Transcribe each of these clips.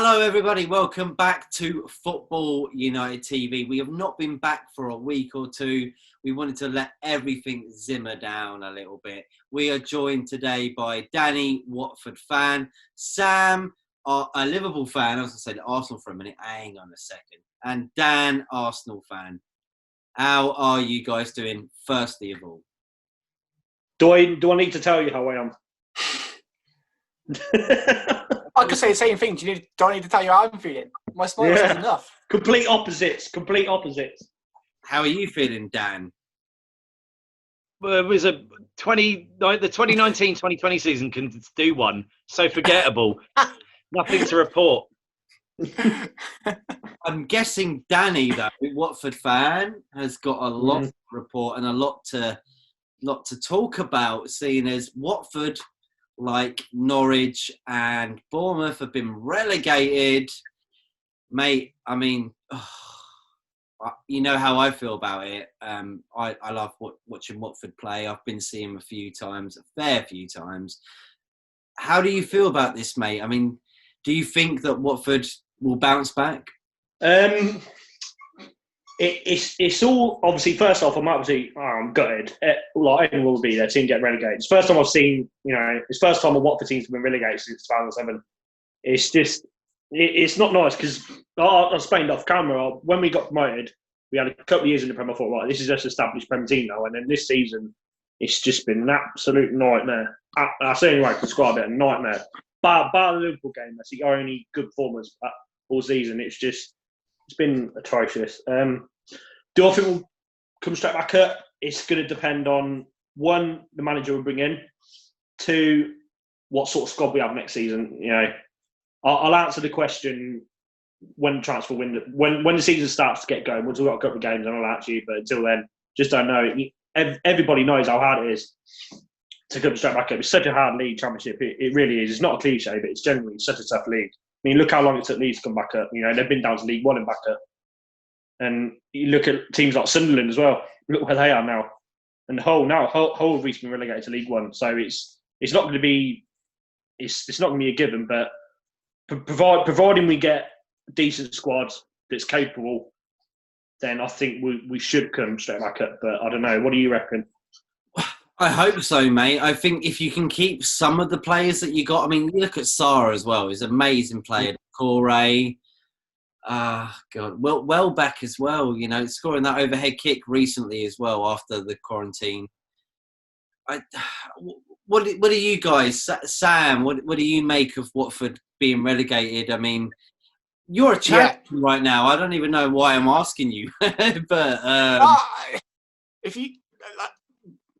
Hello everybody, welcome back to Football United TV. We have not been back for a week or two. We wanted to let everything simmer down a little bit. We are joined today by Danny, Watford fan, Sam, a Liverpool fan. I was going to say Arsenal for a minute, hang on a second, and Dan, Arsenal fan. How are you guys doing, firstly of all? Do I need to tell you how I am? I could say the same thing. Do I need to tell you how I'm feeling? My smile is enough. Complete opposites. How are you feeling, Dan? Well, it was the 2019-2020 season can do one. So forgettable. Nothing to report. I'm guessing Danny, though, Watford fan, has got a lot to report and a lot to talk about, seeing as Watford, like Norwich and Bournemouth, have been relegated. Mate, I mean, you know how I feel about it. I love watching Watford play. I've been seeing them a fair few times. How do you feel about this, mate? I mean, do you think that Watford will bounce back? It's all, obviously, first off, I'm gutted. Like, anyone will be, their team get relegated. It's the first time I've seen, it's the first time a Watford team's been relegated since 2007. It's just, it's not nice because I explained off camera, when we got promoted, we had a couple of years in the Premier. I thought, right, this is just established Premier team now. And then this season, it's just been an absolute nightmare. That's the only way I can describe it, a nightmare. Bar the Liverpool game, that's the only good performance all season. It's been atrocious. Do I think we'll come straight back up? It's going to depend on, one, the manager we bring in, two, what sort of squad we have next season. I'll answer the question when the transfer window, when the season starts to get going. Once we've got a couple of games, and I'll answer you. But until then, just don't know. Everybody knows how hard it is to come straight back up. It's such a hard league, Championship. It really is. It's not a cliche, but it's generally such a tough league. I mean, look how long it took Leeds to come back up. They've been down to League One and back up. And you look at teams like Sunderland as well. Look where they are now. And Hull have recently been relegated to League One. So it's not going to be a given. But providing we get a decent squad that's capable, then I think we should come straight back up. But I don't know. What do you reckon? I hope so, mate. I think if you can keep some of the players that you got, I mean, you look at Sarr as well. He's an amazing player. Corey, God, Welbeck as well. Scoring that overhead kick recently as well after the quarantine. What do you guys, Sam? What do you make of Watford being relegated? I mean, you're a champion right now. I don't even know why I'm asking you, but if you.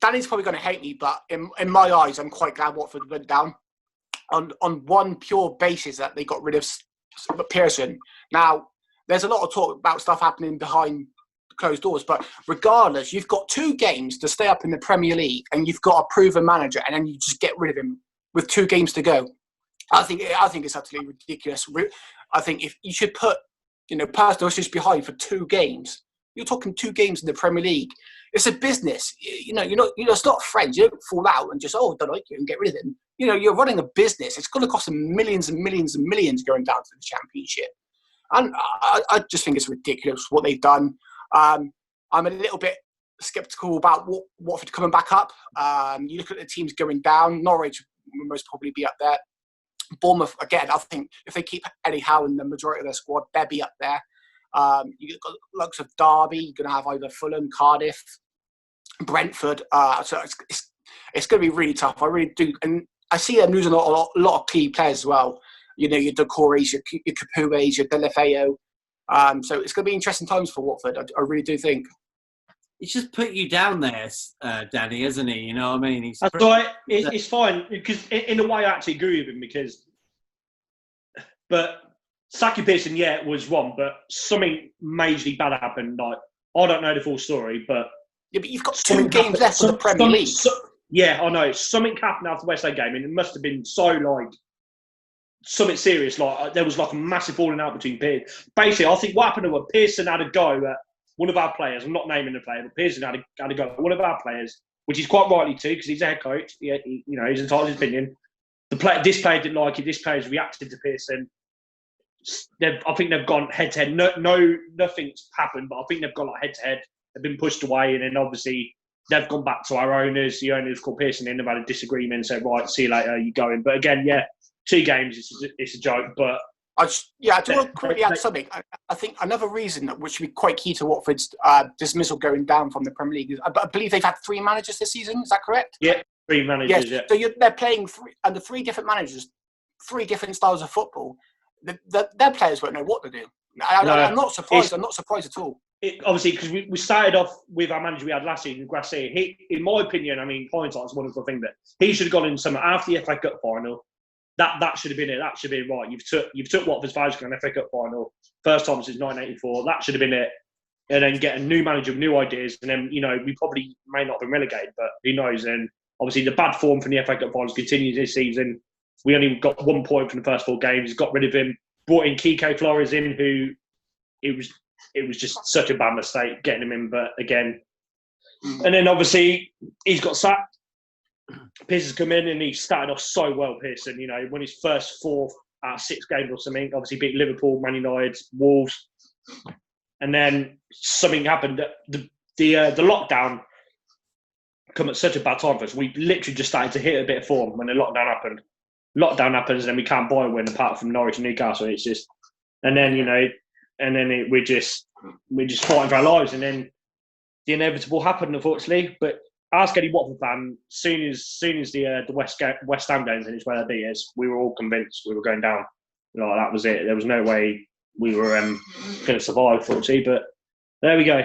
Danny's probably going to hate me, but in my eyes, I'm quite glad Watford went down on one pure basis that they got rid of Pearson. Now, there's a lot of talk about stuff happening behind closed doors, but regardless, you've got 2 games to stay up in the Premier League, and you've got a proven manager, and then you just get rid of him with 2 games to go. I think it's absolutely ridiculous. I think if you should put, personal issues behind for 2 games. You're talking 2 games in the Premier League. It's a business. It's not friends. You don't fall out and just, don't like you and get rid of them. You're running a business. It's going to cost them millions and millions and millions going down to the Championship. And I just think it's ridiculous what they've done. I'm a little bit sceptical about Watford coming back up. You look at the teams going down. Norwich will most probably be up there. Bournemouth, again, I think if they keep Eddie Howe in the majority of their squad, they'll be up there. You've got lots of Derby. You're going to have either Fulham, Cardiff, Brentford. So it's going to be really tough. I really do. And I see them losing a lot of key players as well. Your Decore's, your Capues, your Delafeo. So it's going to be interesting times for Watford. I really do think. He's just put you down there, Danny, hasn't he? You know what I mean? That's right. It's fine. Because in a way, I actually agree with him But Saki Pearson, was wrong, but something majorly bad happened. Like, I don't know the full story, but you've got 2 games left in the Premier League. I know. Something happened after the West Ham game, and it must have been something serious. Like, there was a massive falling out between Pearson. Basically, I think what happened was Pearson had a go at one of our players. I'm not naming the player, but Pearson had a go at one of our players, which is quite rightly too, because he's a head coach. He's entitled to his opinion. This player didn't like it. This player's reacted to Pearson. I think they've gone head to head. No, nothing's happened, but I think they've gone like head to head. They've been pushed away, and then obviously they've gone back to our owners. The owners called Pearson in, they've had a disagreement and said, right, see you later, you going. But again, 2 games, it's a joke. But I do want to quickly add something. I think another reason which would be quite key to Watford's dismissal going down from the Premier League is I believe they've had 3 managers this season. Is that correct? Yeah, 3 managers. Yes. So they're playing under 3 different managers, 3 different styles of football. Their players won't know what to do. I'm not surprised. I'm not surprised at all. Obviously, because we started off with our manager we had last season, Grassi. He, in my opinion, I mean, hindsight's a wonderful thing, but he should have gone in summer after the FA Cup final. That should have been it. That should have been right. You've took Watford's far to an FA Cup final, first time since 1984. That should have been it. And then get a new manager with new ideas, and then we probably may not have been relegated, but who knows? And obviously, the bad form from the FA Cup finals continues this season. We only got 1 point from the first 4 games. Got rid of him. Brought in Kiko Flores in, who it was just such a bad mistake getting him in. But again, and then obviously he's got sacked. Pearson's come in and he started off so well. Pearson, won his first 4 out of 6 games or something. Obviously beat Liverpool, Man United, Wolves, and then something happened. The lockdown come at such a bad time for us. We literally just started to hit a bit of form when the lockdown happened. Lockdown happens, and then we can't buy a win apart from Norwich and Newcastle. It's just, and then we're just fighting for our lives, and then the inevitable happened, unfortunately. But ask any Watford fan, soon as the West Ham game finished where they beat us, we were all convinced we were going down. That was it. There was no way we were going to survive, unfortunately. But there we go.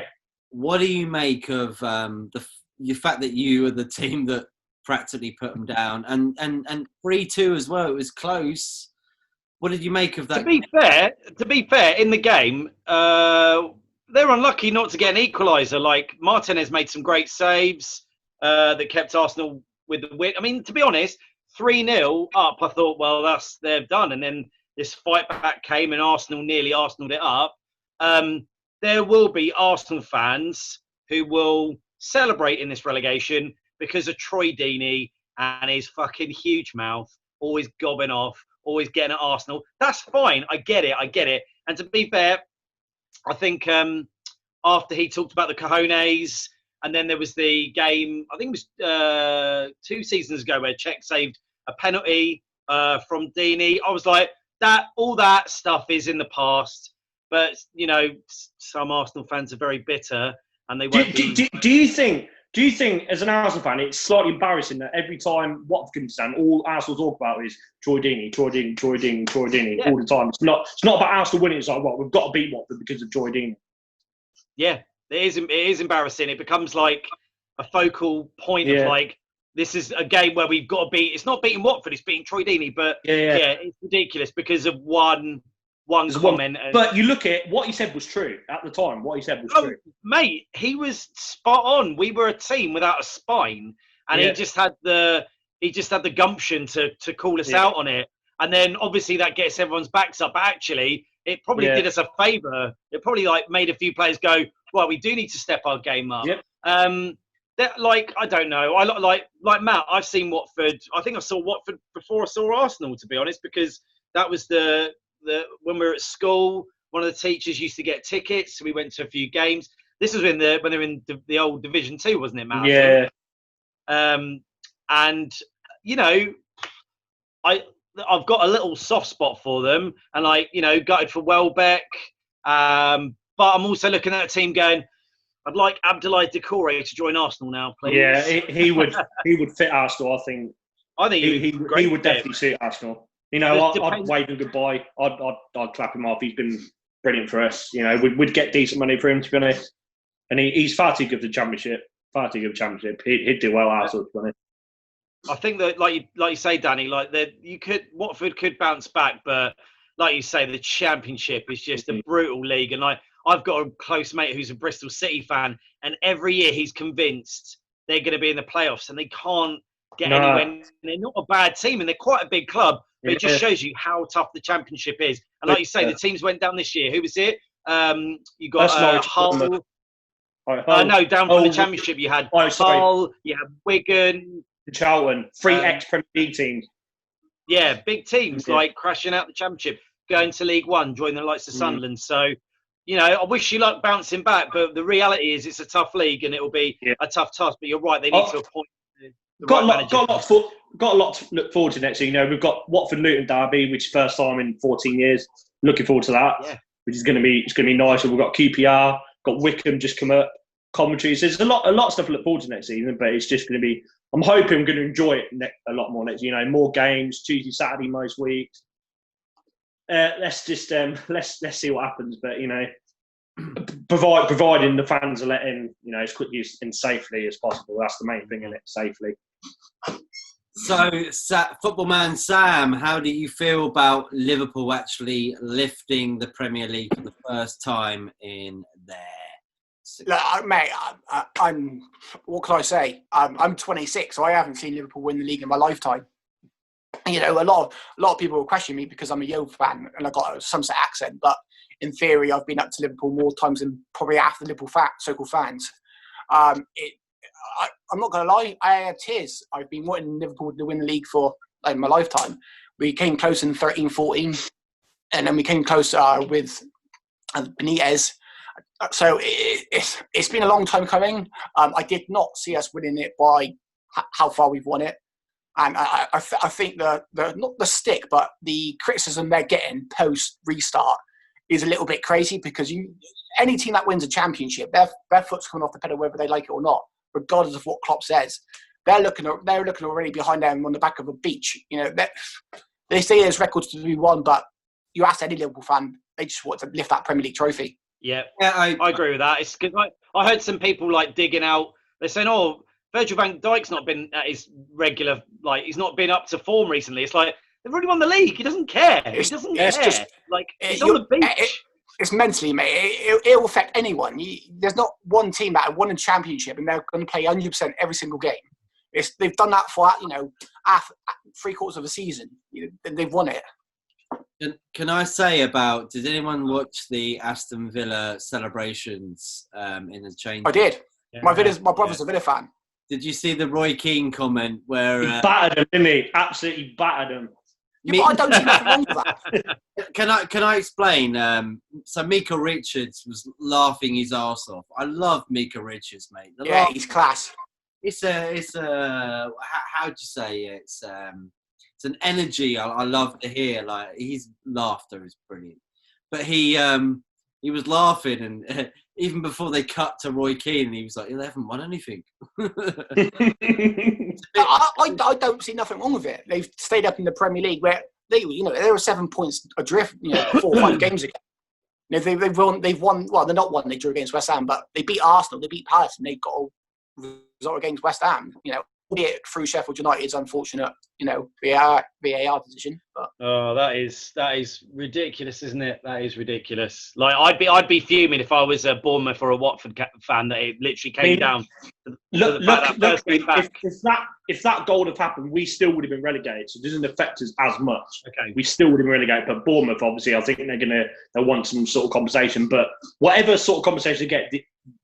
What do you make of the fact that you were the team that practically put them down, and 3-2 as well? It was close. What did you make of that? To be fair, in the game, they're unlucky not to get an equaliser. Like Martinez made some great saves that kept Arsenal with the win. I mean, to be honest, 3-0 up, I thought, well, they're done. And then this fight back came, and Arsenal nearly Arsenaled it up. There will be Arsenal fans who will celebrate in this relegation because of Troy Deeney and his fucking huge mouth, always gobbing off, always getting at Arsenal. That's fine. I get it. And to be fair, I think after he talked about the cojones, and then there was the game, I think it was 2 seasons ago where Czech saved a penalty from Deeney. I was like, all that stuff is in the past. But, some Arsenal fans are very bitter, and they won't Do you think, as an Arsenal fan, it's slightly embarrassing that every time Watford comes down, all Arsenal talk about is Troy Deeney all the time? It's not about Arsenal winning. It's like, well, we've got to beat Watford because of Troy Deeney. Yeah, it is embarrassing. It becomes like a focal point of like, this is a game where we've got to beat. It's not beating Watford, it's beating Troy Deeney. But it's ridiculous because of one comment. But you look at what he said was true at the time. What he said was true. Mate, he was spot on. We were a team without a spine, and he just had the gumption to call us out on it. And then obviously that gets everyone's backs up. But actually, it probably did us a favour. It probably made a few players go, well, we do need to step our game up. Yep. I don't know. I like Matt. I've seen Watford. I think I saw Watford before I saw Arsenal, to be honest, because that was when we were at school, one of the teachers used to get tickets. So we went to a few games. This was when they were in the old Division 2, wasn't it, Matt? Yeah. And I've got a little soft spot for them, and gutted for Welbeck. But I'm also looking at a team going, I'd like Abdoulaye Doucouré to join Arsenal now, please. Yeah, he would fit Arsenal. I think he would definitely suit Arsenal. I'd wave him goodbye. I'd clap him off. He's been brilliant for us. We'd get decent money for him, to be honest. And he's far too good for the Championship. He'd do well at Arsenal, to be honest. I think that, like you say, Danny, Watford could bounce back, but like you say, the Championship is just a brutal league. And I've got a close mate who's a Bristol City fan, and every year he's convinced they're going to be in the playoffs, and they can't get anywhere. And they're not a bad team, and they're quite a big club. But it just shows you how tough the Championship is. And like you say, the teams went down this year. Who was it? You got Hull. No, down from the Championship you had Hull, you had Wigan. Charlton. 3 ex-Premier League teams. Yeah, big teams crashing out the Championship. going to League One, joining the likes of Sunderland. So, you know, I wish you luck bouncing back, but the reality is it's a tough league and it will be a tough task. But you're right, they need to appoint the right manager. Got a lot to look forward to next year. You know, we've got Watford-Luton derby, which is first time in 14 years. Looking forward to that, which is going to be nice. We've got QPR, got Wickham just come up, Coventry. So there's a lot of stuff to look forward to next season. But it's just going to be. I'm hoping I'm going to enjoy it a lot more next. You know, more games, Tuesday, Saturday most weeks. Let's just let's see what happens. But you know, providing the fans are let in, you know, as quickly and safely as possible. That's the main thing, isn't it? Safely. So, football man Sam, how do you feel about Liverpool actually lifting the Premier League for the first time in their? Look, mate, I'm. What can I say? I'm 26, so I haven't seen Liverpool win the league in my lifetime. You know, a lot of people will question me because I'm a Yo fan and I've got a Somerset accent. But in theory, I've been up to Liverpool more times than probably half the Liverpool so-called fans. I'm not going to lie, I had tears. I've been wanting Liverpool to win the league for my lifetime. We came close in 13-14, and then we came close with Benitez. So it's been a long time coming. I did not see us winning it by how far we've won it. And I think the not the stick, but the criticism they're getting post-restart is a little bit crazy because any team that wins a championship, their foot's coming off the pedal whether they like it or not, regardless of what Klopp says. They're looking already behind them on the back of a beach. You know, they say there's records to be won, but you ask any Liverpool fan, they just want to lift that Premier League trophy. Yeah, I agree with that. It's because I heard some people like digging out. They're saying, "Oh, Virgil van Dijk's not been at his regular, like he's not been up to form recently." It's like they've already won the league. He doesn't care. He doesn't care. Just, like he's on the beach. It's mentally, mate. It will affect anyone. There's not one team that won a championship and they're going to play 100% every single game. They've done that for 3/4 of a season. They've won it. Can I say did anyone watch the Aston Villa celebrations in the change? I did. Yeah. My brother's a Villa fan. Did you see the Roy Keane comment where he battered him, didn't he? Absolutely battered him. Yeah, but I don't see nothing wrong with that. Can I explain? So Mika Richards was laughing his arse off. I love Mika Richards, mate. He's class. It's how do you say it? It's an energy I love to hear. Like his laughter is brilliant. But he was laughing, and even before they cut to Roy Keane, he was like, "They haven't won anything." I don't see nothing wrong with it. They've stayed up in the Premier League where they were 7 points adrift, 4 or 5 games ago. They've won. Well, they're not won. They drew against West Ham, but they beat Arsenal. They beat Palace, and they got a result against West Ham. Albeit through Sheffield United's unfortunate, VAR decision. But that is ridiculous, isn't it? That is ridiculous. Like I'd be fuming if I was a Bournemouth or a Watford fan that it literally came down. Look, if that goal had happened, we still would have been relegated. So it doesn't affect us as much. Okay, we still would have been relegated. But Bournemouth, obviously, I think they'll want some sort of compensation. But whatever sort of compensation they get,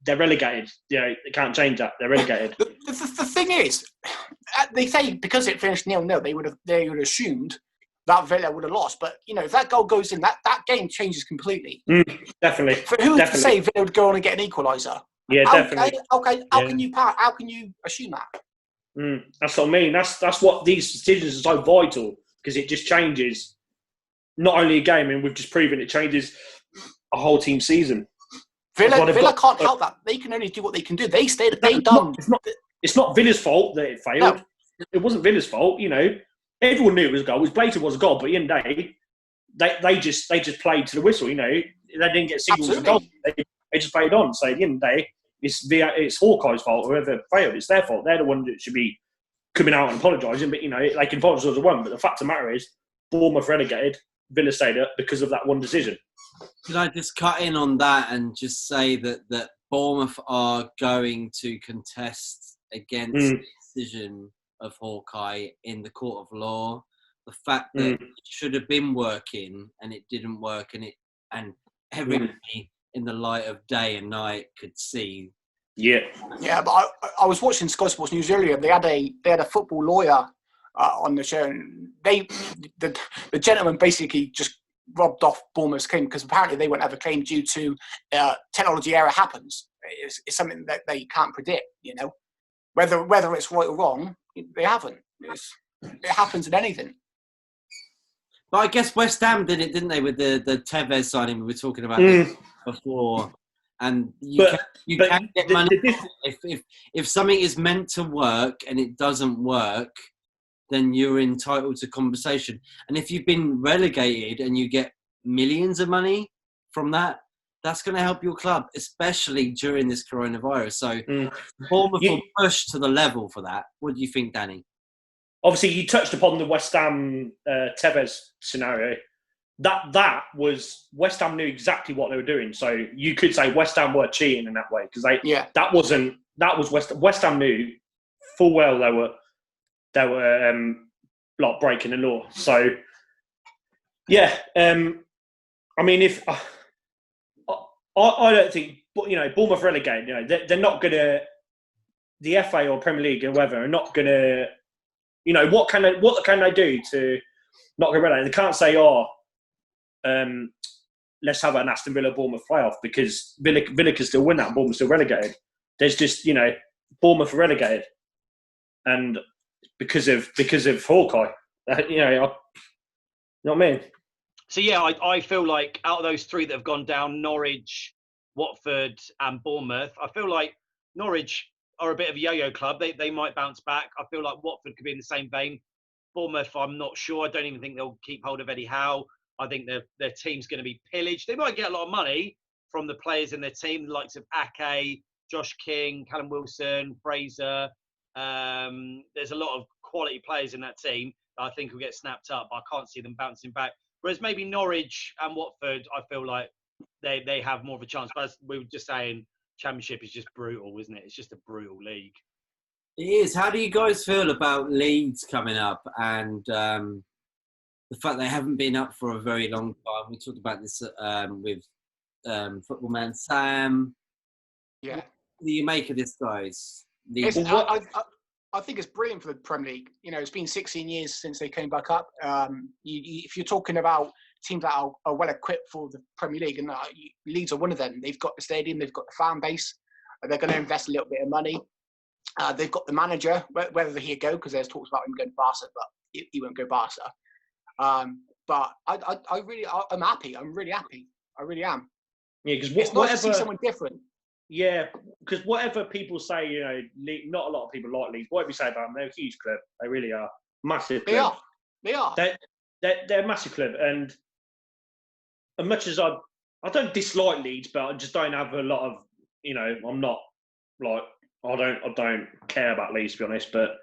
they're relegated. They can't change that. They're relegated. The thing is, they say because it finished 0-0, they would have assumed that Villa would have lost. But if that goal goes in, that game changes completely. Definitely. For who to say Villa would go on and get an equaliser? Yeah, definitely. How can you assume that? That's what I mean. That's what these decisions are so vital because it just changes not only a game, and we've just proven it changes a whole team season. Villa can't help that. They can only do what they can do. It's not Villa's fault that it failed. No. It wasn't Villa's fault. Everyone knew it was a goal. It was blatant, was a goal. But at the end of the day, they just played to the whistle. They didn't get signals of goal. They just played on. So at the end of the day, it's Hawkeye's fault. Whoever failed, it's their fault. They're the ones that should be coming out and apologising. But they can apologise as one. But the fact of the matter is, Bournemouth relegated, Villa stayed up because of that one decision. Can I just cut in on that and just say that Bournemouth are going to contest against the decision of Hawkeye in the court of law? The fact that it should have been working and it didn't work, and everybody in the light of day and night could see. Yeah, but I was watching Sky Sports News earlier. They had a football lawyer on the show, and the gentleman basically just robbed off Bournemouth's claim, because apparently they won't have a claim due to technology error happens. It's something that they can't predict, you know. Whether it's right or wrong, they haven't. It happens in anything. But I guess West Ham did it, didn't they, with the Tevez signing we were talking about before? And you can get money if something is meant to work and it doesn't work, then you're entitled to compensation. And if you've been relegated and you get millions of money from that, that's going to help your club, especially during this coronavirus. So Bournemouth will push to the level for that. What do you think, Danny? Obviously, you touched upon the West Ham Tevez scenario. That was West Ham knew exactly what they were doing. So you could say West Ham were cheating in that way, because that was West Ham knew full well they were like breaking the law. So yeah, I mean, if I don't think, you know, Bournemouth relegated, you know, they're not gonna, the FA or Premier League or whatever are not gonna, you know, what can they do to not get relegated? They can't say, let's have an Aston Villa Bournemouth playoff, because Villa can still win that and Bournemouth still relegated. There's just, you know, Bournemouth are relegated, and because of Hawkeye, you know what I mean? So yeah, I feel like out of those three that have gone down, Norwich, Watford, and Bournemouth, I feel like Norwich are a bit of a yo-yo club. They might bounce back. I feel like Watford could be in the same vein. Bournemouth, I'm not sure. I don't even think they'll keep hold of Eddie Howe. I think their team's going to be pillaged. They might get a lot of money from the players in their team, the likes of Ake, Josh King, Callum Wilson, Fraser. There's a lot of quality players in that team that I think will get snapped up. I can't see them bouncing back. Whereas maybe Norwich and Watford, I feel like they have more of a chance. But as we were just saying, Championship is just brutal, isn't it? It's just a brutal league. It is. How do you guys feel about Leeds coming up and the fact they haven't been up for a very long time? We talked about this with Football Man Sam. Yeah. What do you make of this, guys? I think it's brilliant for the Premier League. You know, it's been 16 years since they came back up. If you're talking about teams that are well equipped for the Premier League, and Leeds are one of them. They've got the stadium, they've got the fan base. They're going to invest a little bit of money. They've got the manager, whether he'll go, because there's talks about him going to Barca, but he won't go Barca. But I'm happy. I'm really happy. I really am. Yeah, because it's nice to see someone different. Yeah, because whatever people say, you know, not a lot of people like Leeds. Whatever you say about them, they're a huge club. They really are. Massive club. They are. They're a massive club. And as much as I don't dislike Leeds, but I just don't have a lot of, you know, I'm not like, I don't care about Leeds, to be honest. But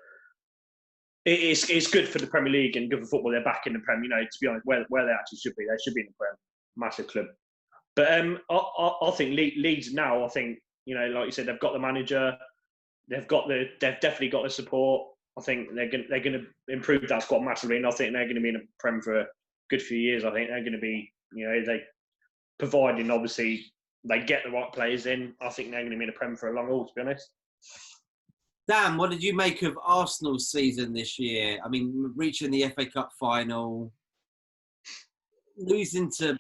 it's good for the Premier League and good for football. They're back in the Premier, you know, to be honest, where they actually should be. They should be in the Premier. Massive club. But I think Leeds now, I think, you know, like you said, they've got the manager, they've definitely got the support. I think they're going to improve that squad massively, and I think they're going to be in the Prem for a good few years. I think they're going to be, you know, they providing obviously they get the right players in. I think they're going to be in the Prem for a long haul, to be honest. Dan, what did you make of Arsenal's season this year? I mean, reaching the FA Cup final, losing to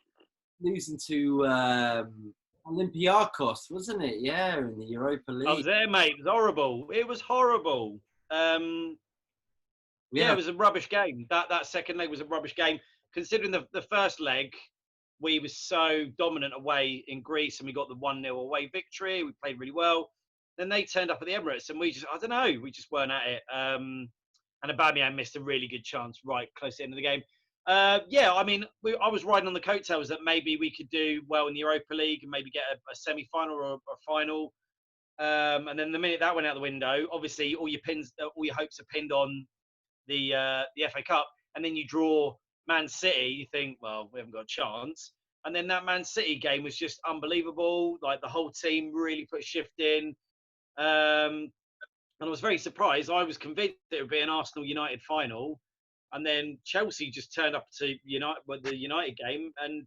Olympiacos, wasn't it? Yeah, in the Europa League. I was there, mate. It was horrible. It was horrible. Yeah, it was a rubbish game. That second leg was a rubbish game. Considering the first leg, we were so dominant away in Greece and we got the 1-0 away victory. We played really well. Then they turned up at the Emirates and we just weren't at it. And Aubameyang missed a really good chance right close to the end of the game. Yeah, I mean, I was riding on the coattails that maybe we could do well in the Europa League and maybe get a semi-final or a final. And then the minute that went out the window, obviously all your hopes are pinned on the FA Cup. And then you draw Man City, you think, well, we haven't got a chance. And then that Man City game was just unbelievable. Like the whole team really put shift in. And I was very surprised. I was convinced it would be an Arsenal United final. And then Chelsea just turned up to the United game and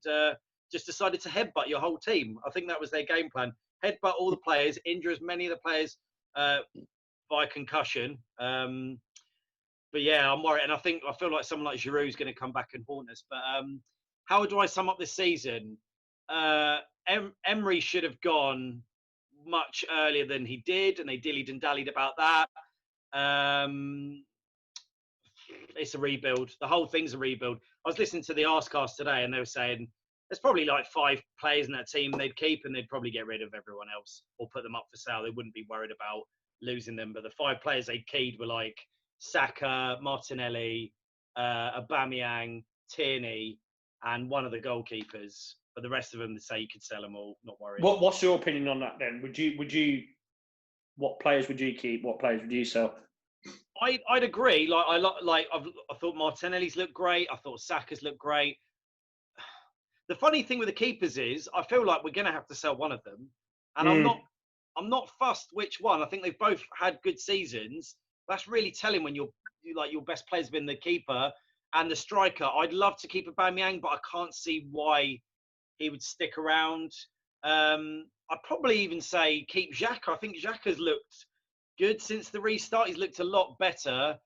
just decided to headbutt your whole team. I think that was their game plan. Headbutt all the players, injure as many of the players by concussion. But yeah, I'm worried. And I feel like someone like Giroud is going to come back and haunt us. But how do I sum up this season? Emery should have gone much earlier than he did, and they dillied and dallied about that. It's a rebuild. The whole thing's a rebuild. I was listening to the Arsecast today, and they were saying there's probably like 5 players in that team they'd keep, and they'd probably get rid of everyone else or put them up for sale. They wouldn't be worried about losing them. But the 5 players they keyed were like Saka, Martinelli, Aubameyang, Tierney, and one of the goalkeepers. But the rest of them, they say you could sell them all. Not worried. What's your opinion on that then? Would you? What players would you keep? What players would you sell? I'd agree. I thought Martinelli's looked great. I thought Saka's looked great. The funny thing with the keepers is, I feel like we're going to have to sell one of them, and I'm not fussed which one. I think they've both had good seasons. That's really telling when your best player's been the keeper and the striker. I'd love to keep Aubameyang, but I can't see why he would stick around. I'd probably even say keep Xhaka. I think Xhaka's looked good since the restart. He's looked a lot better,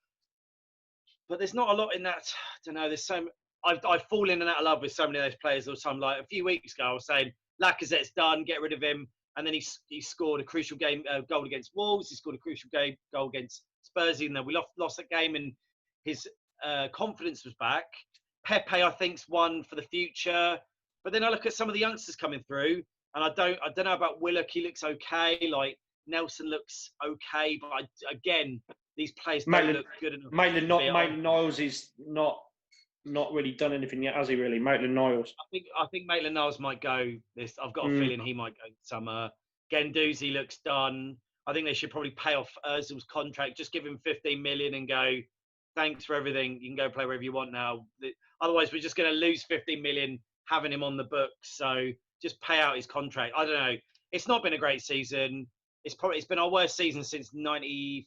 but there's not a lot in that. I don't know. There's so I've fallen in and out of love with so many of those players all the time. Like a few weeks ago, I was saying Lacazette's done, get rid of him, and then he scored a crucial goal against Wolves. He scored a crucial goal against Spurs, even though we lost that game, and his confidence was back. Pepe, I think's one for the future, but then I look at some of the youngsters coming through, and I don't know about Willock. He looks okay. Like Nelson looks okay, but again, these players don't look good enough. Maitland-Niles is not really done anything yet, has he? Really, Maitland-Niles. I think Maitland-Niles might go. I've got a feeling he might go summer. Guendouzi looks done. I think they should probably pay off Ozil's contract. Just give him 15 million and go. Thanks for everything. You can go play wherever you want now. Otherwise, we're just going to lose 15 million having him on the books. So just pay out his contract. I don't know. It's not been a great season. It's been our worst season since 95-6.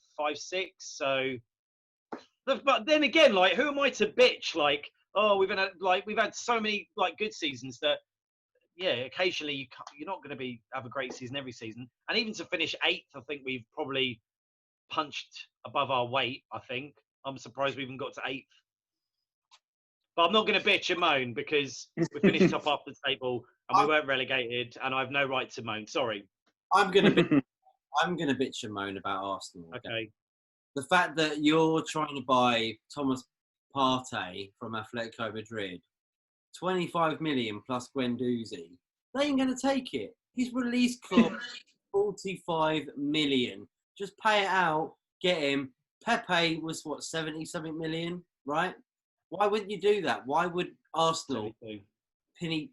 So, but then again, like, who am I to bitch? Like, oh, we've had so many like good seasons that, yeah, occasionally you're not going to have a great season every season. And even to finish 8th, I think we've probably punched above our weight. I think I'm surprised we even got to 8th. But I'm not going to bitch and moan because we finished top half the table and we weren't relegated, and I have no right to moan. Sorry. I'm going to bitch and moan about Arsenal. Okay. The fact that you're trying to buy Thomas Partey from Atletico Madrid, 25 million plus Guendouzi, they ain't going to take it. His release clause, 45 million. Just pay it out, get him. Pepe was, 70-something million, right? Why wouldn't you do that? Why would Arsenal penny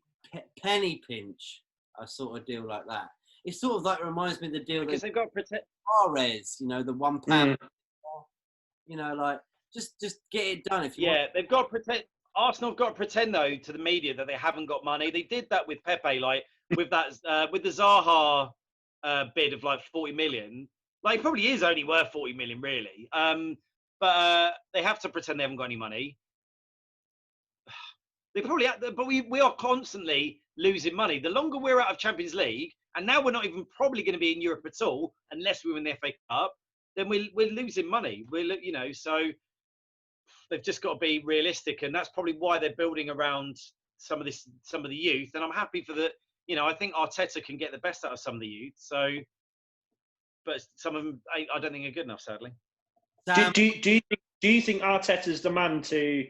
pinch a sort of deal like that? It sort of like reminds me of the deal because they've got to protect Suarez, the £1. Like just get it done if you want. They've got to protect. Arsenal have got to pretend though to the media that they haven't got money. They did that with Pepe, like with that with the Zaha bid of like 40 million. Like, it probably is only worth 40 million, really. But they have to pretend they haven't got any money. They probably, but we are constantly losing money. The longer we're out of Champions League, and now we're not even probably going to be in Europe at all, unless we win the FA Cup, then we're losing money. So they've just got to be realistic, and that's probably why they're building around some of the youth. And I'm happy for the. I think Arteta can get the best out of some of the youth. So, but some of them, I don't think are good enough, sadly. Do you think Arteta's the man to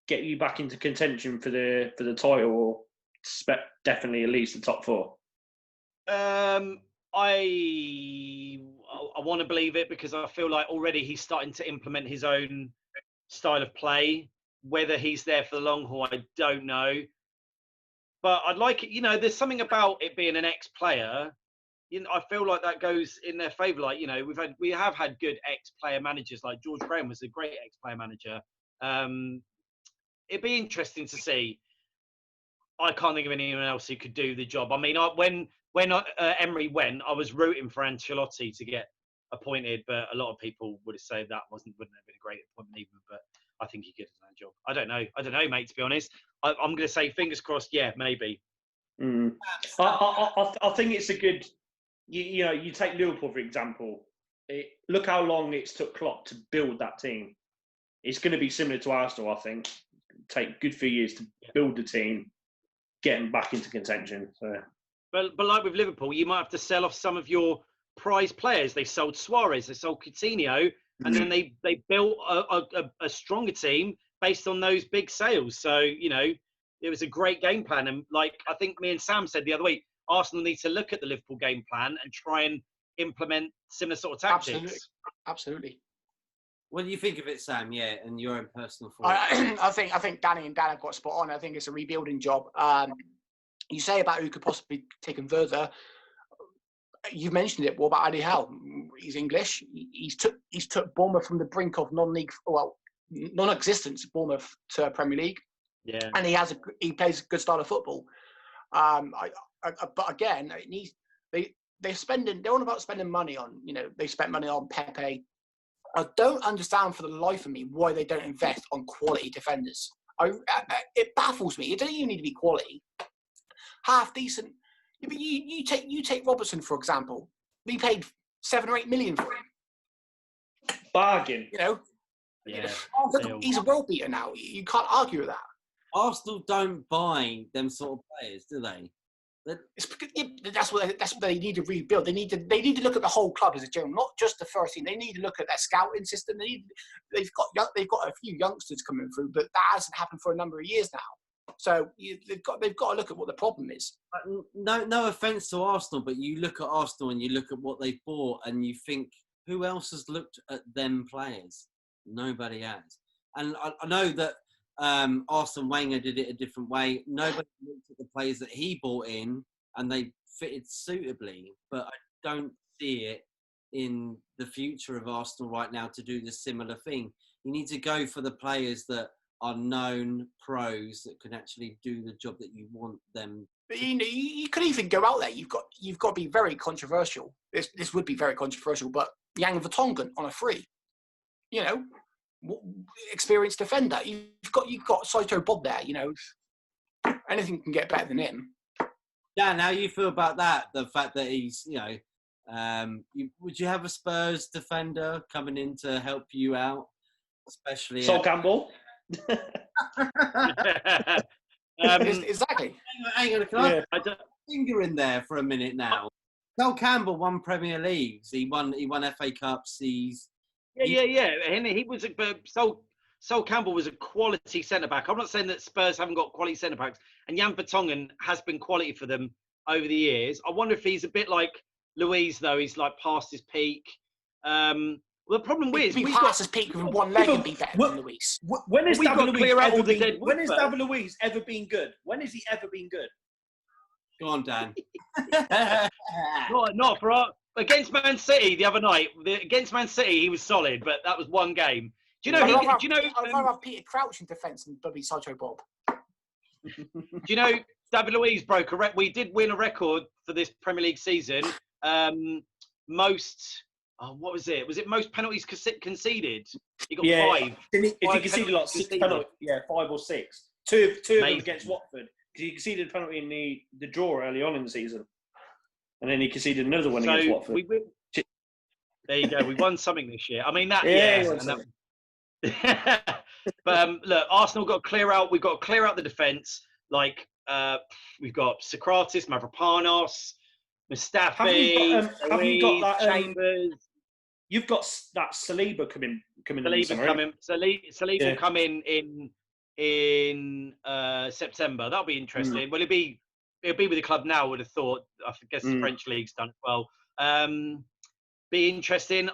get you back into contention for the title, or definitely at least the top 4? I want to believe it because I feel like already he's starting to implement his own style of play. Whether he's there for the long haul, I don't know. But I'd like it. There's something about it being an ex-player. I feel like that goes in their favour. Like, we have had good ex-player managers. Like George Graham was a great ex-player manager. It'd be interesting to see. I can't think of anyone else who could do the job. I mean, when Emery went, I was rooting for Ancelotti to get appointed, but a lot of people would have said that wouldn't have been a great appointment even. But I think he could have done the job. I don't know, mate. To be honest, I'm going to say fingers crossed. Yeah, maybe. I think it's a good. You take Liverpool for example. Look how long it's took Klopp to build that team. It's going to be similar to Arsenal, I think. Take a good few years to build the team, getting back into contention. So. But like with Liverpool, you might have to sell off some of your prize players. They sold Suarez, they sold Coutinho, and then they built a stronger team based on those big sales. So, you know, it was a great game plan. And like I think me and Sam said the other week, Arsenal need to look at the Liverpool game plan and try and implement similar sort of tactics. Absolutely. What do you think of it, Sam? Yeah, and your own personal thoughts. I think Danny and Dan have got spot on. I think it's a rebuilding job. You say about who could possibly take him further. You've mentioned it. What about Eddie Howe? He's English. He's took Bournemouth from the brink of non-existence, Bournemouth to Premier League. Yeah, and he plays a good style of football. But again, they're all about spending money on. You know, they spent money on Pepe. I don't understand for the life of me why they don't invest on quality defenders. It baffles me. It doesn't even need to be quality. Half decent. You take Robertson, for example. We paid 7 or 8 million for him. Bargain. You know? Yeah. He's a world beater now. You can't argue with that. Arsenal don't buy them sort of players, do they? It's because, that's what they need to rebuild. They need to look at the whole club as a general, not just the first team. They need to look at their scouting system. They've got a few youngsters coming through, but that hasn't happened for a number of years now. So they've got to look at what the problem is. No offense to Arsenal, but you look at Arsenal and you look at what they've bought, and you think, who else has looked at them players? Nobody has. And I know that Arsene Wenger did it a different way. Nobody looked at the players that he bought in, and they fitted suitably. But I don't see it in the future of Arsenal right now to do the similar thing. You need to go for the players that are known pros that can actually do the job that you want them. But you could even go out there. You've got to be very controversial. This would be very controversial, but Yang Vertonghen on a free, you know, experienced defender. You've got Saito Bob there. You know, anything can get better than him. Dan, how you feel about that? The fact that he's, you know, would you have a Spurs defender coming in to help you out, especially Sol Campbell? Exactly. Hang on, can I put my finger in there for a minute now? Sol Campbell won Premier Leagues. He won FA Cups. And he was Sol Campbell was a quality centre back. I'm not saying that Spurs haven't got quality centre backs, and Jan Vertonghen has been quality for them over the years. I wonder if he's a bit like Luiz, though. He's like past his peak. Well, the problem is we've got his peak with one leg and be better than Luiz. When has David Luiz ever been good? When has he ever been good? Go on, Dan. not for against Man City the other night. Against Man City, he was solid, but that was one game. Do you know? I'd rather have Peter Crouch in defence than Bobby Saito Bob. Do you know David Luiz broke a record? We did win a record for this Premier League season. Most. Oh, what was it? Was it most penalties conceded? He got 5. If he conceded like 6 penalties, 5 or 6. Two of them against Watford. Because he conceded a penalty in the draw early on in the season. And then he conceded another one against Watford. There you go. We won something this year. I mean, that... But look, Arsenal got to clear out... We've got to clear out the defence. Like, we've got Socrates, Mavropanos, Mustafi, have you got that Chambers. You've got that Saliba coming Saliba will come in September. That'll be interesting. Will it be? It'll be with the club now. I would have thought. I guess the French league's done it well. Be interesting. Do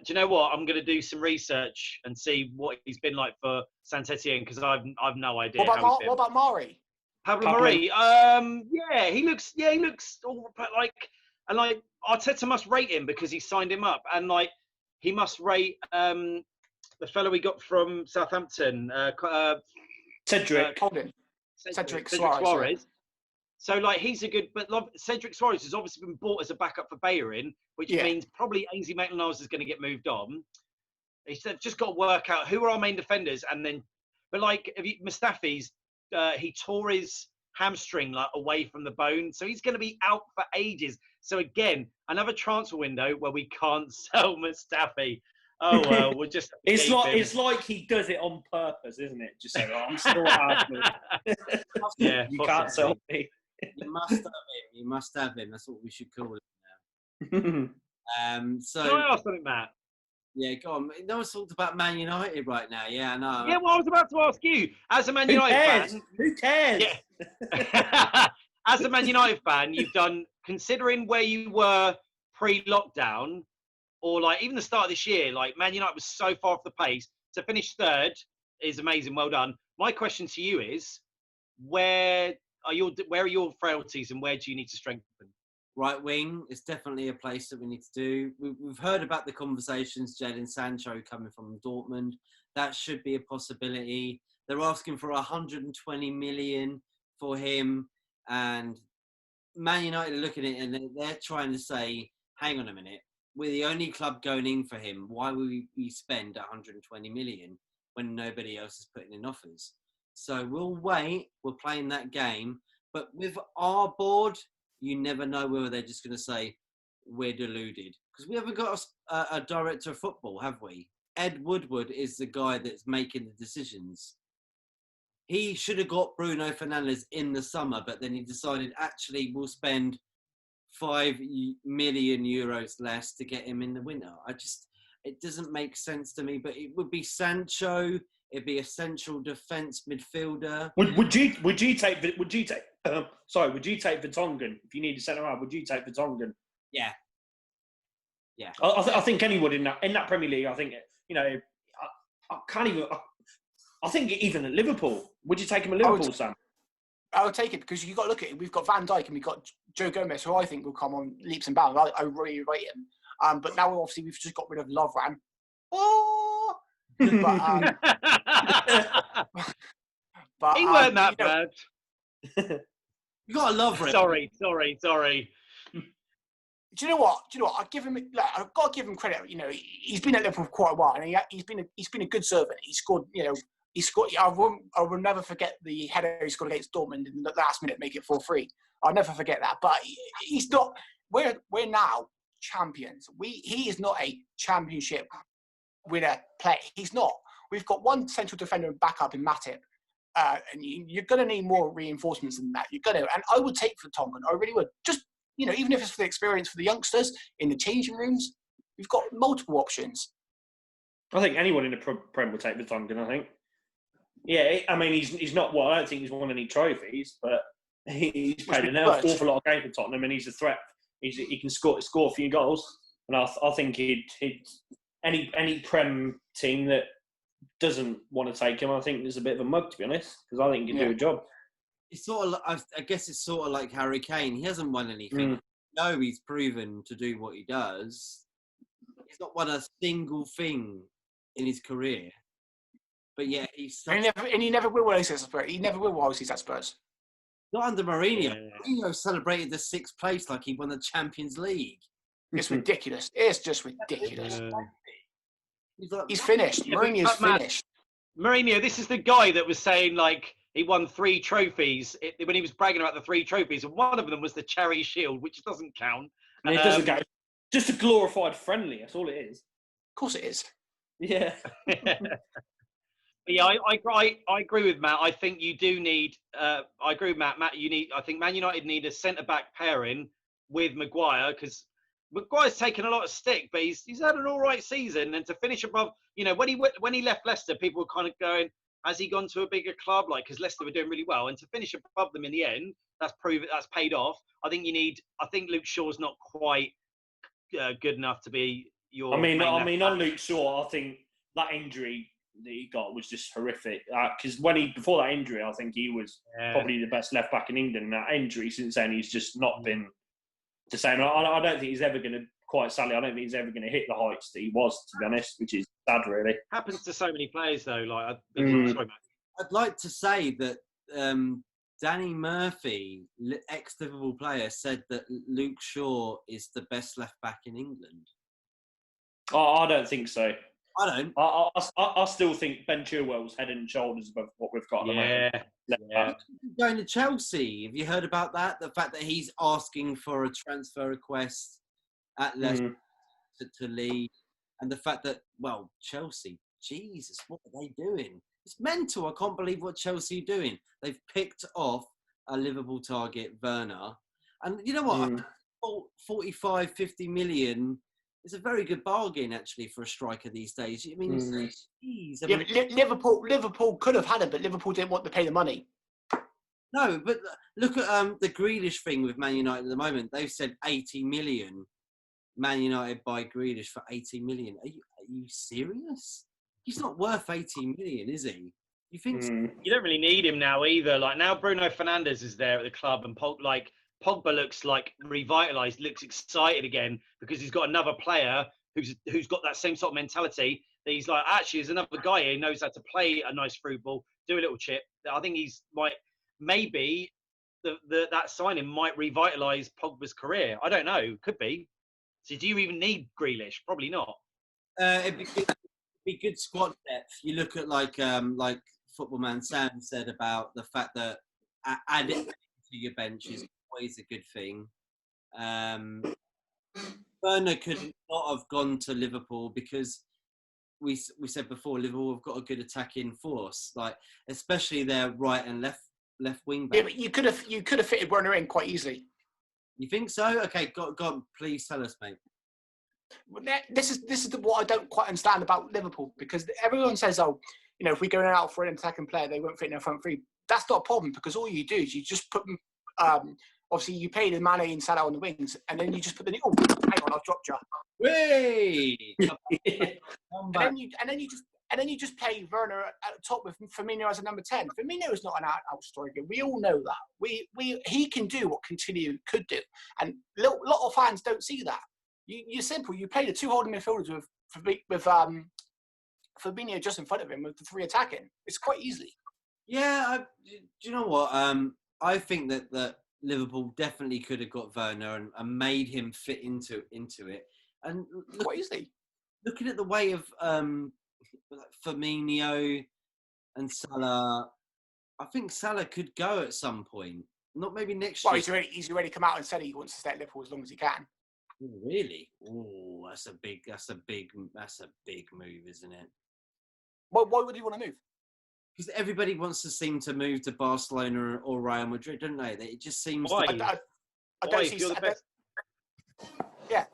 you know what? I'm going to do some research and see what he's been like for Saint Etienne, because I've no idea. What about Mari? Pablo Mari, he looks all like Arteta must rate him because he signed him up, and like he must rate the fellow we got from Southampton, Cedric Suarez. So like he's a good, but Cedric Suarez has obviously been bought as a backup for Bellerin, which means probably Ainsley Maitland-Niles is going to get moved on. He's just got to work out who are our main defenders, and then, but like Mustafi's. He tore his hamstring away from the bone, so he's going to be out for ages. So again, another transfer window where we can't sell Mustafi. Oh well, we'll just. It's like he does it on purpose, isn't it? Just saying, I'm still Arsenal. Yeah, you can't sell me. You must have him. You must have him. That's what we should call it now. So Can I ask something, Matt? yeah, go on. No one's talked about Man United right now. Yeah, I know. Yeah, well, I was about to ask you, as a Man United fan. Who cares? Yeah. As a Man United fan, you've done, considering where you were pre-lockdown, or like even the start of this year, like Man United was so far off the pace. To finish third is amazing. Well done. My question to you is, where are your frailties and where do you need to strengthen? Right wing is definitely a place that we need to do. We've heard about the conversations, Jadon Sancho coming from Dortmund. That should be a possibility. They're asking for 120 million for him, and Man United are looking at it and they're trying to say, hang on a minute, we're the only club going in for him. Why would we spend 120 million when nobody else is putting in offers? So we'll wait. We're playing that game. But with our board, you never know whether they're just going to say, we're deluded. Because we haven't got a director of football, have we? Ed Woodward is the guy that's making the decisions. He should have got Bruno Fernandes in the summer, but then he decided, actually, we'll spend 5 million euros less to get him in the winter. It doesn't make sense to me, but it would be Sancho. It'd be a central defence midfielder. Would you take Vertonghen if you need a centre half? Would you take Vertonghen? Yeah. I think anyone in that Premier League. I think I can't even. I think even at Liverpool, would you take him at Liverpool, Sam? I would take it because you've got to look at it. We've got Van Dijk and we've got Joe Gomez, who I think will come on leaps and bounds. I really rate him. But now obviously we've just got rid of Lovren. Oh. But he weren't that bad. You got to love him. Sorry. Do you know what? I give him. I've got to give him credit. He's been at Liverpool for quite a while, and he's been a good servant. He scored. He scored. I will never forget the header he scored against Dortmund in the last minute, make it 4-3. I'll never forget that. But he's not. We're now champions. He is not a championship winner player. He's not. We've got one central defender and backup in Matip. And you're going to need more reinforcements than that. You're going to. And I would take Vertonghen. I really would. Just, even if it's for the experience for the youngsters in the changing rooms, we've got multiple options. I think anyone in the Prem will take Vertonghen, I think. Yeah, I mean, he's not, I don't think he's won any trophies, but he's played an awful lot of games for Tottenham and he's a threat. He can score a few goals. And I think any Prem team that doesn't want to take him, I think there's a bit of a mug, to be honest, because I think he can do a job. It's sort of, I guess it's sort of like Harry Kane. He hasn't won anything. No, he's proven to do what he does. He's not won a single thing in his career. But yeah, and he never will while he's at Spurs. He never will while he's at Spurs. Not under Mourinho. Mourinho celebrated the 6th place like he won the Champions League. It's ridiculous. It's just ridiculous. He's finished. Mourinho's finished. Mourinho, this is the guy that was saying, like, he won 3 trophies when he was bragging about the 3 trophies, and one of them was the Charity Shield, which doesn't count. And it doesn't count. Just a glorified friendly. That's all it is. Of course it is. Yeah. Yeah, I agree with Matt. I think you do need. I agree with Matt. I think Man United need a centre back pairing with Maguire because Maguire's taken a lot of stick, but he's had an all right season. And to finish above, when he left Leicester, people were kind of going, has he gone to a bigger club? Like, because Leicester were doing really well, and to finish above them in the end, that's paid off. I think Luke Shaw's not quite good enough to be your. I mean, on Luke Shaw, I think that injury that he got was just horrific. Because before that injury, I think he was probably the best left back in England. And that injury since then, he's just not been the same. I don't think he's ever going to I don't think he's ever going to hit the heights that he was, to be honest, which is sad, really. Happens to so many players, though. Like, I'd like to say that Danny Murphy, ex-Liverpool player, said that Luke Shaw is the best left back in England. Oh, I don't think so. I don't. I still think Ben Chilwell's head and shoulders above what we've got at the moment. Yeah. Going to Chelsea. Have you heard about that? The fact that he's asking for a transfer request at Leicester to leave. And the fact that, well, Chelsea, Jesus, what are they doing? It's mental. I can't believe what Chelsea are doing. They've picked off a Liverpool target, Werner. And you know what? 45, 50 million is a very good bargain, actually, for a striker these days. I mean, geez, I mean, but Liverpool could have had him, but Liverpool didn't want to pay the money. no, but look at the Grealish thing with Man United at the moment. They've said 80 million. Man United buy Grealish for 80 million. Are you serious? He's not worth 80 million, is he? You think so? You don't really need him now either. Like now Bruno Fernandes is there at the club and Pogba looks like revitalised, looks excited again because he's got another player who's got that same sort of mentality that he's like, actually, there's another guy here who knows how to play a nice through ball, do a little chip. I think maybe that signing might revitalise Pogba's career. I don't know. Could be. So do you even need Grealish? Probably not. It'd be good squad depth. You look at like Football Man Sam said about the fact that adding to your bench is always a good thing. Werner could not have gone to Liverpool because we said before Liverpool have got a good attacking force, like especially their right and left wing back. Yeah, but you could have fitted Werner in quite easily. You think so? Okay, go on, please tell us, mate. This is what I don't quite understand about Liverpool, because everyone says, oh, you know, if we go out for an attacking player, they won't fit in their front three. That's not a problem, because all you do is you just put them. Obviously, you pay the Mane and Salah on the wings, and then you just put the. Oh, hang on, I've dropped you. Hey! And then you just play Werner at the top with Firmino as a number 10. Firmino is not an out striker. We all know that. He can do what Coutinho could do, and a lot of fans don't see that. You're simple. You play the two holding midfielders with Firmino just in front of him with the three attacking. It's quite easy. Yeah, do you know what? I think that Liverpool definitely could have got Werner and made him fit into it. And quite easily. Looking at the way of Firmino and Salah, I think Salah could go at some point. Not maybe next year. Well, he's already come out and said he wants to stay at Liverpool as long as he can. Oh, really? Oh, that's a big move, isn't it? Why would he want to move? Because everybody wants to seem to move to Barcelona or Real Madrid, don't they? It just seems. Why? I don't see. Yeah.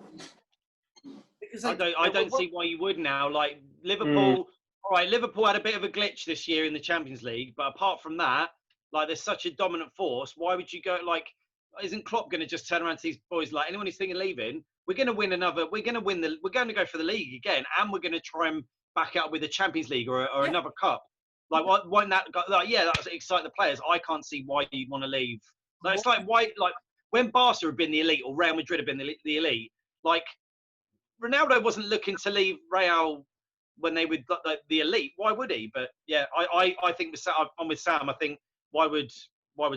Because I don't see why you would now. Like Liverpool, all right. Liverpool had a bit of a glitch this year in the Champions League, but apart from that, like they're such a dominant force. Why would you go? Like, isn't Klopp going to just turn around to these boys like anyone who's thinking of leaving? We're going to win another. We're going to go for the league again, and we're going to try and back it up with the Champions League or another cup. Like, why that? Like, yeah, that's excite the players. I can't see why you'd want to leave. Like, it's like why, like when Barca have been the elite or Real Madrid have been the elite. Like, Ronaldo wasn't looking to leave Real when they were the elite. Why would he? But yeah, I think I'm with Sam. I think why would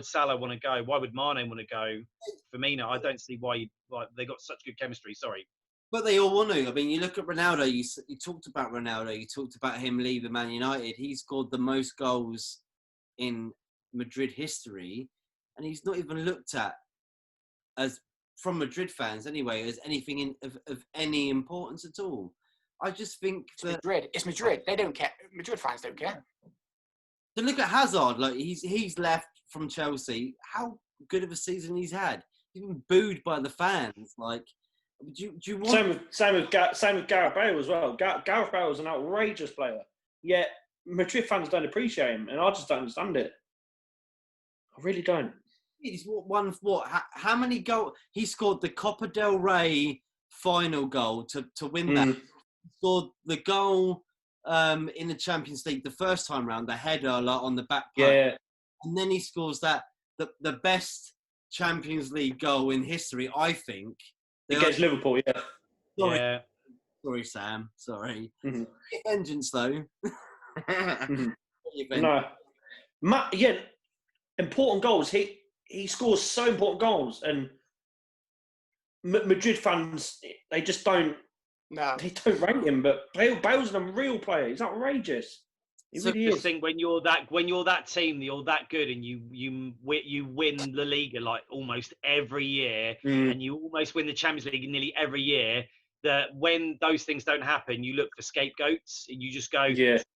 Salah want to go? Why would Mane want to go? Firmino, I don't see why they got such good chemistry. Sorry. But they all want to. I mean, you look at Ronaldo. You talked about Ronaldo. You talked about him leaving Man United. He scored the most goals in Madrid history, and he's not even looked at as, from Madrid fans anyway, as anything of any importance at all. I just think It's Madrid. They don't care. Madrid fans don't care. So look at Hazard. Like he's left from Chelsea. How good of a season he's had. He's been booed by the fans. Like. Do you want... Same with Gareth Bale as well. Gareth Bale is an outrageous player, yet Madrid fans don't appreciate him, and I just don't understand it. I really don't. He's how many goals? He scored the Copa del Rey final goal to win that. He scored the goal in the Champions League the first time round, the header on the back post. Yeah. And then he scores the best Champions League goal in history, I think. Against Liverpool, yeah. Sorry, Sam. Sorry. Mm-hmm. Vengeance, though. No. Important goals. He scores so important goals, and Madrid fans, they just don't. No, they don't rate him. But Bale's a real player. He's outrageous. So really think when you're that team, you're that good, and you win La Liga like almost every year, and you almost win the Champions League nearly every year. that when those things don't happen, you look for scapegoats and you just go,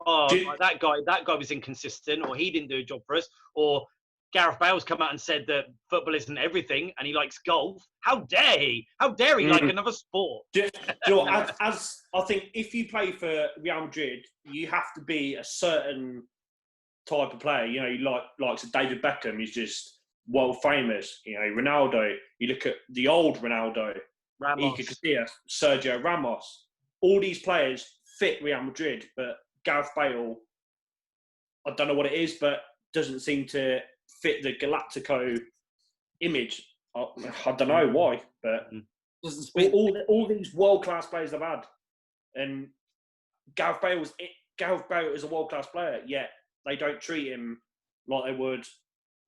oh, Do- like that guy was inconsistent, or he didn't do a job for us, or Gareth Bale's come out and said that football isn't everything and he likes golf. How dare he? How dare he like another sport? Do you know what, as I think if you play for Real Madrid, you have to be a certain type of player. You know, like David Beckham is just world famous. You know, Ronaldo. You look at the old Ronaldo, Ramos. Iker Casillas, Sergio Ramos. All these players fit Real Madrid, but Gareth Bale, I don't know what it is, but doesn't seem to fit the Galactico image. I don't know why, but all these world class players they've had, and Gareth Bale is a world class player, yet they don't treat him like they would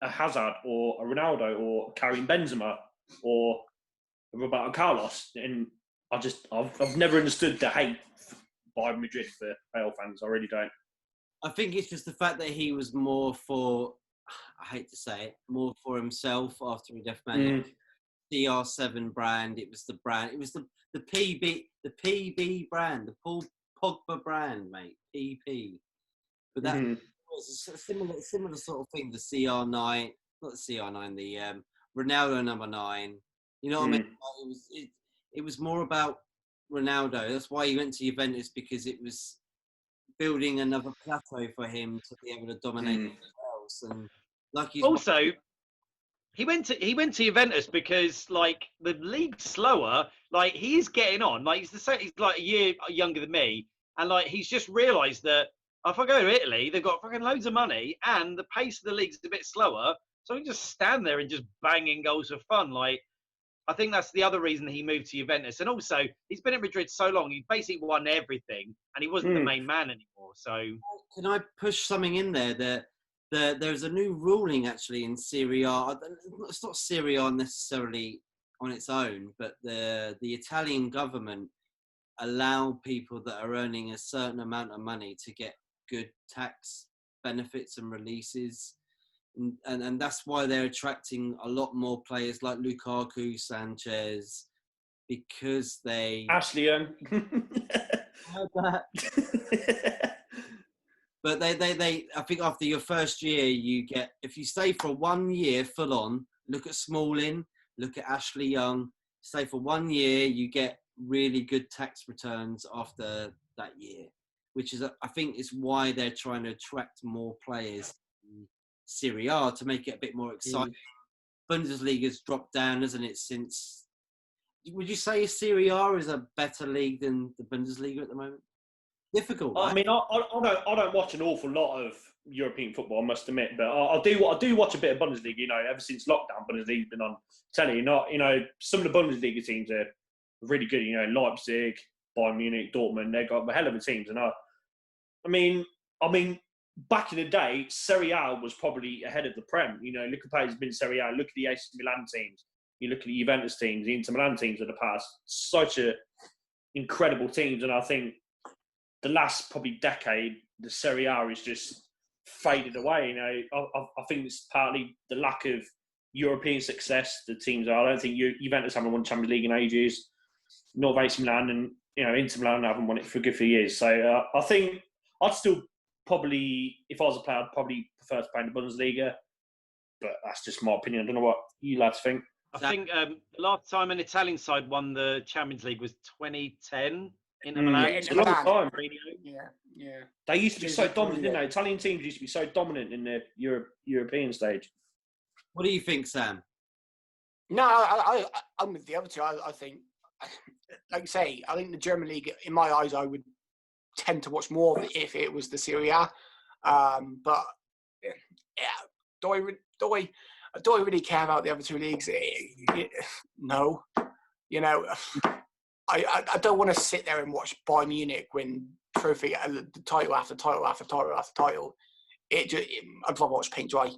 a Hazard or a Ronaldo or Karim Benzema or Roberto Carlos. And I've never understood the hate by Madrid for Bale fans. I really don't. I think it's just the fact that he was more for, I hate to say it, more for himself after he left Man. CR7 brand. It was the brand. It was the PB brand, the Paul Pogba brand, mate. PP. But that was a similar sort of thing. The CR9, not the CR9, the Ronaldo number 9. You know what I mean? It was more about Ronaldo. That's why he went to Juventus, because it was building another plateau for him to be able to dominate everything else. And like he went to Juventus because like the league's slower. Like he's getting on. Like he's like a year younger than me, and like he's just realised that if I go to Italy, they've got fucking loads of money, and the pace of the league's a bit slower, so he can just stand there and just bang in goals for fun. Like I think that's the other reason he moved to Juventus, and also he's been at Madrid so long, he basically won everything, and he wasn't the main man anymore. So can I push something in there that? There's a new ruling actually in Serie A. It's not Serie A necessarily on its own, but the Italian government allow people that are earning a certain amount of money to get good tax benefits and releases. And that's why they're attracting a lot more players like Lukaku, Sanchez, because they... Ashley Young. Heard that. But they I think after your first year, you get, if you stay for 1 year full on, look at Smalling, look at Ashley Young, stay for 1 year, you get really good tax returns after that year, which is, I think, is why they're trying to attract more players in Serie A to make it a bit more exciting. Bundesliga's dropped down, hasn't it, since... Would you say Serie A is a better league than the Bundesliga at the moment? Difficult. Right? I mean, I don't watch an awful lot of European football, I must admit, but I do watch a bit of Bundesliga. You know, ever since lockdown, Bundesliga's been on telly. You know, some of the Bundesliga teams are really good. You know, Leipzig, Bayern Munich, Dortmund. They've got hell of a teams. And I mean, back in the day, Serie A was probably ahead of the Prem. You know, look at players been Serie A. Look at the AC Milan teams. You look at the Juventus teams, the Inter Milan teams of the past. Such a incredible teams, and I think the last probably decade, the Serie A is just faded away. You know, I think it's partly the lack of European success the teams are. I don't think Juventus haven't won Champions League in ages. Nor have AC Milan, and you know, Inter Milan haven't won it for a good few years. So I think I'd still probably, if I was a player, I'd probably prefer to play in the Bundesliga. But that's just my opinion. I don't know what you lads think. I think the last time an Italian side won the Champions League was 2010. Inter Milan. It's a long time. Yeah. They used to be so dominant, didn't they? Italian teams used to be so dominant in the European stage. What do you think, Sam? No, I'm with the other two. I think, like you say, I think the German league, in my eyes, I would tend to watch more of it if it was the Serie A. But yeah, do I really care about the other two leagues? No, you know. I don't want to sit there and watch Bayern Munich win trophy, the title after title after title after title. I'd rather watch paint dry.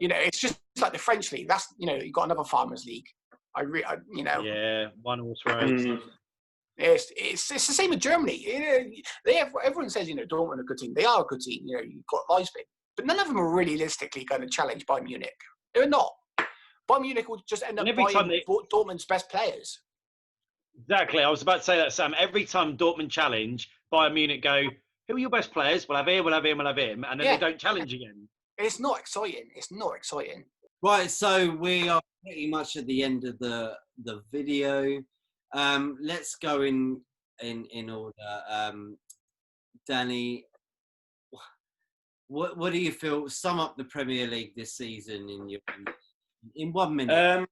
You know, it's just like the French league. That's, you know, you've got another farmers league. You know. Yeah, one horse race. It's the same with Germany. You know, everyone says, you know, Dortmund are a good team. They are a good team. You know, you've got Leipzig, but none of them are realistically going to challenge Bayern Munich. They're not. Bayern Munich will just end up buying Dortmund's best players. Exactly. I was about to say that, Sam. Every time Dortmund challenge, Bayern Munich go, who are your best players? We'll have him, we'll have him, we'll have him. And then they don't challenge again. It's not exciting. It's not exciting. Right, so we are pretty much at the end of the video. Let's go in order. Danny, what do you feel? Sum up the Premier League this season in 1 minute.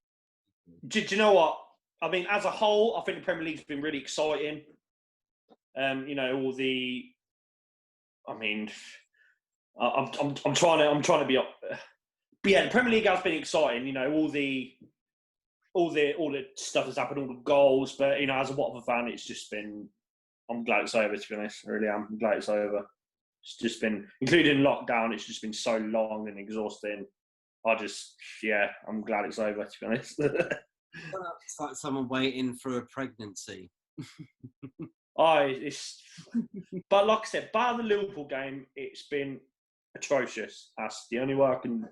Do you know what? I mean, as a whole, I think the Premier League's been really exciting. All the. I mean, I'm trying to be up. But yeah, the Premier League has been exciting. All the stuff that's happened, all the goals. But as a Watford fan, it's just been. I'm glad it's over. To be honest, I really am. I'm glad it's over. It's just been, including lockdown. It's just been so long and exhausting. I'm glad it's over. To be honest. It's like someone waiting for a pregnancy. But like I said, bar the Liverpool game, it's been atrocious. That's the only way I can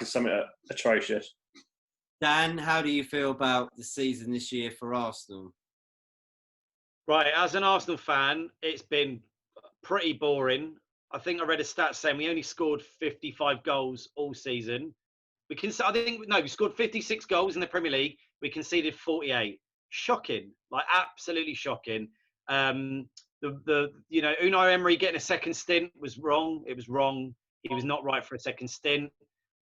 sum it up. Atrocious. Dan, how do you feel about the season this year for Arsenal? Right, as an Arsenal fan, it's been pretty boring. I think I read a stat saying we only scored 55 goals all season. We scored 56 goals in the Premier League. We conceded 48. Shocking, like absolutely shocking. Unai Emery getting a second stint was wrong. It was wrong. He was not right for a second stint.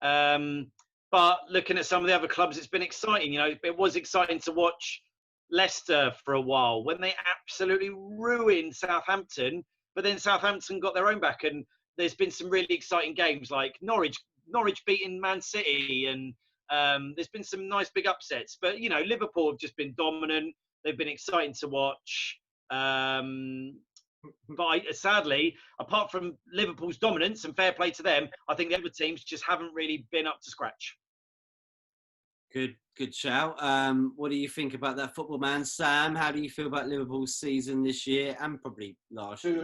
But looking at some of the other clubs, it's been exciting. It was exciting to watch Leicester for a while when they absolutely ruined Southampton. But then Southampton got their own back, and there's been some really exciting games like Norwich beating Man City, and there's been some nice big upsets. But Liverpool have just been dominant. They've been exciting to watch. But sadly, apart from Liverpool's dominance and fair play to them, I think the other teams just haven't really been up to scratch. Good shout. What do you think about that, football man? Sam, how do you feel about Liverpool's season this year and probably last year?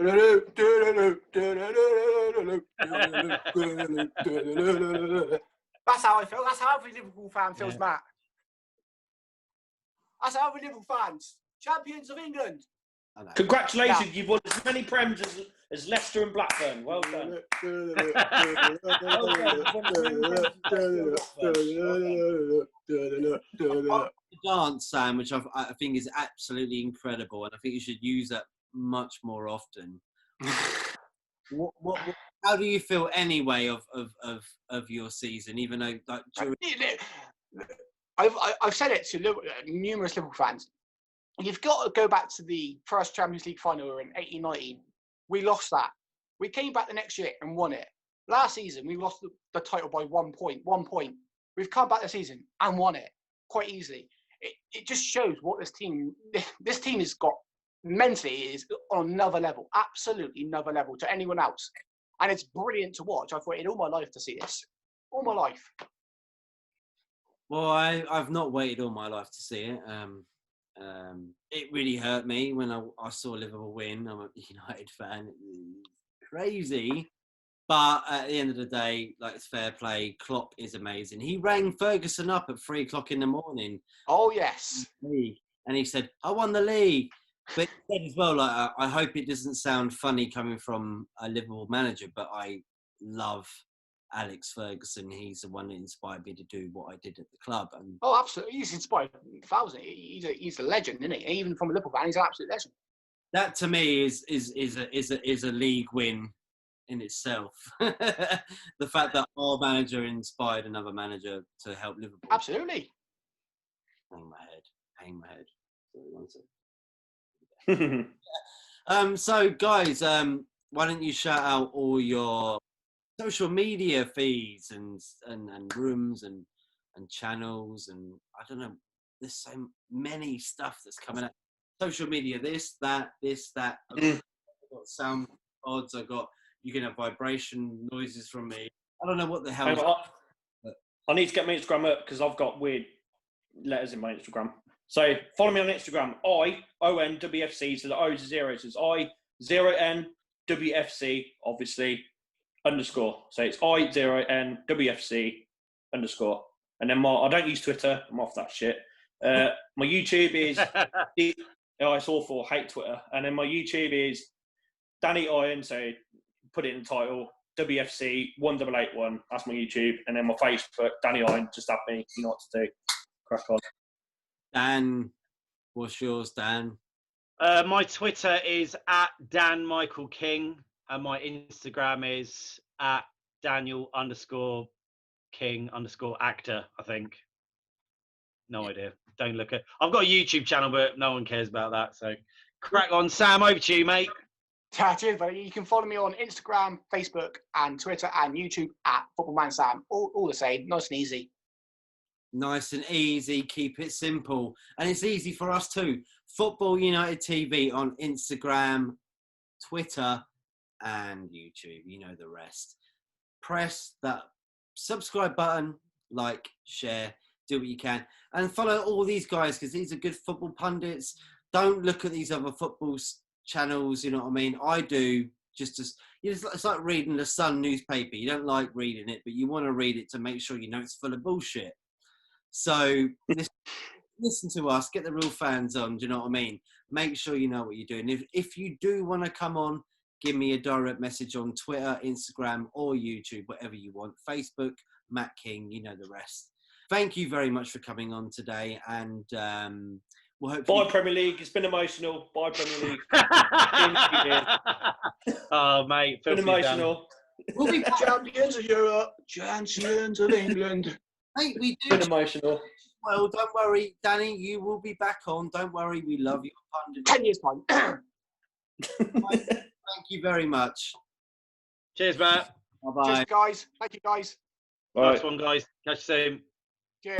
That's how I feel. That's how every Liverpool fan feels, Matt. That's how every Liverpool fans. Champions of England. Congratulations, you've won as many Prems as Leicester and Blackburn. Well done. The dance, Sam, which I think is absolutely incredible, and I think you should use that much more often. How do you feel anyway of your season? Even though, I've said it to numerous Liverpool fans. You've got to go back to the first Champions League final in 18-19. We lost that. We came back the next year and won it. Last season, we lost the title by 1 point. 1 point. We've come back this season and won it quite easily. It just shows what this team has got mentally is on another level, absolutely another level to anyone else. And it's brilliant to watch. I've waited all my life to see this. All my life. Well, I've not waited all my life to see it. It really hurt me when I saw Liverpool win. I'm a United fan. It's crazy. But at the end of the day, it's fair play. Klopp is amazing. He rang Ferguson up at 3:00 in the morning. Oh, yes. And he said, I won the league. But he said as well, I hope it doesn't sound funny coming from a Liverpool manager, but I love Alex Ferguson. He's the one that inspired me to do what I did at the club. And oh, absolutely. He's inspired thousands. He's a legend, isn't he? Even from a Liverpool fan, he's an absolute legend. That to me is a league win in itself. The fact that our manager inspired another manager to help Liverpool. Absolutely. Hang my head. Sorry, one second. So guys, why don't you shout out all your social media feeds and rooms and channels, and I don't know, there's so many stuff that's coming out. Social media, this, that. I've got sound odds, you can have vibration noises from me. I don't know what the hell. I need to get my Instagram up because I've got weird letters in my Instagram. So follow me on Instagram, IONWFC, so the O is 0, so it's I0NWFC, obviously, _. So it's I0NWFC _. And then I don't use Twitter, I'm off that shit. My YouTube is it's awful. I hate Twitter. And then my YouTube is Danny Iron. So put it in the title. WFC 1881. That's my YouTube. And then my Facebook, Danny Iron. Just have me. You know what to do. Crack on. Dan, what's yours, Dan? My Twitter is @DanMichaelKing, and my Instagram is @Daniel_King_actor, I think. No idea. Don't look at. I've got a YouTube channel, but no one cares about that. So, crack on, Sam. Over to you, mate. Cheers, buddy. You can follow me on Instagram, Facebook, and Twitter, and YouTube @FootballManSam. All the same, nice and easy. Nice and easy. Keep it simple, and it's easy for us too. Football United TV on Instagram, Twitter, and YouTube. You know the rest. Press that subscribe button, like, share, do what you can, and follow all these guys because these are good football pundits. Don't look at these other football channels. You know what I mean? I do. It's like reading the Sun newspaper. You don't like reading it, but you want to read it to make sure you know it's full of bullshit. So listen to us, get the real fans on, do you know what I mean? Make sure you know what you're doing. If you do want to come on, give me a direct message on Twitter, Instagram, or YouTube, whatever you want. Facebook, Matt King, you know the rest. Thank you very much for coming on today, and we'll hopefully... Bye, Premier League. It's been emotional. Bye, Premier League. Oh, mate. It's been emotional. We'll be champions of Europe, champions of England. Mate, we do. Been emotional. Well, don't worry, Danny. You will be back on. Don't worry. We love you. 10 years time. Thank you very much. Cheers, Matt. Bye-bye. Cheers, guys. Thank you, guys. Nice one, guys. Catch you soon. Cheers.